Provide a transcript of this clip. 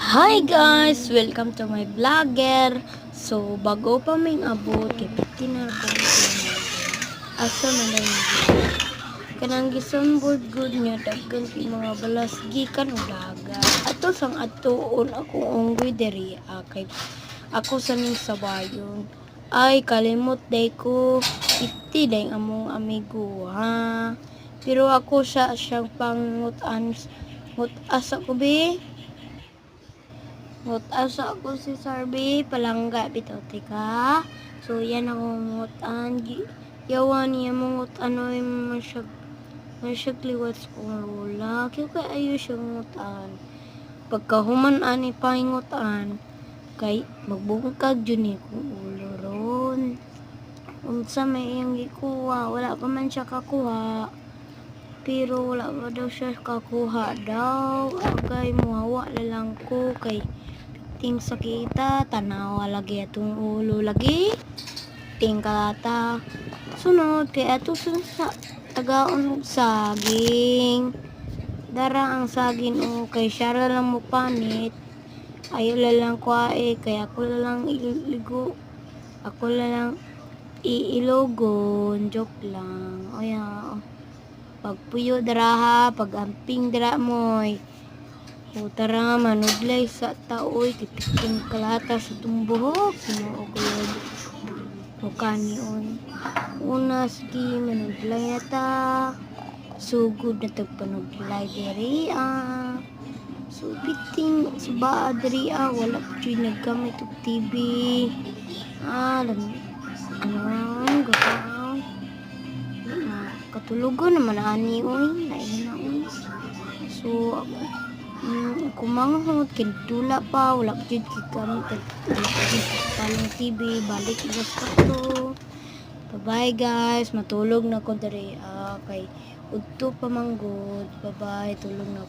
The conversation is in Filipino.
Hi guys! Welcome to my vlogger. So, bago pa may abot, kay piti na akong asa man lang kanang gisunboard good niya, daggan kay mga balas gikan og dagat. Ato sang atuon ako unggoy diri, kay ako sa ning sabayon. Ay, kalimot day ko, iti day among amigo, ha? Pero ako siyang pangutan, asa ko be? Asa ako si Sarby, palangga bitaw ka. So yan ako ngutan. Yawan niya mga ano masyag liwat sa kong lola. Kaya kaya ayo siya ngutan. Pagkahuman ani pahingutan, kay magbungkag dyan eh kung ulo ron. Unsa may iyang gikuha, wala pa man siya kakuha. Pero wala pa daw siya kakuha daw. Agay muhawa lang ko kay ting sakita, tanawa lagi atong ulo lagi. Ting kalata. Sunod kay ato sa tagaon saging. Dara ang saging o kay Shara lang mo panit. Ayaw lang ko kay ako lang iligo. Ako lang iilogon. Joke lang. O yan. Pagpuyo daraha, pagamping dara moy. O tara manudlay sa taoy, tipiking kalata sa tumbuhok, sinuogod. O kanion. Una sige manudlay na ta. Sugod na tagpanudlay diri So piting suba diri wala pa dyan nagkamit og TV. Ano gataw. Katulugon naman ani oy, nainaon. So ako kumanghod kintula pa wala jud kami paling TV balik iwas pa to. Bye guys, matulog na ko diri kay udto pa manggod. Bye tulog na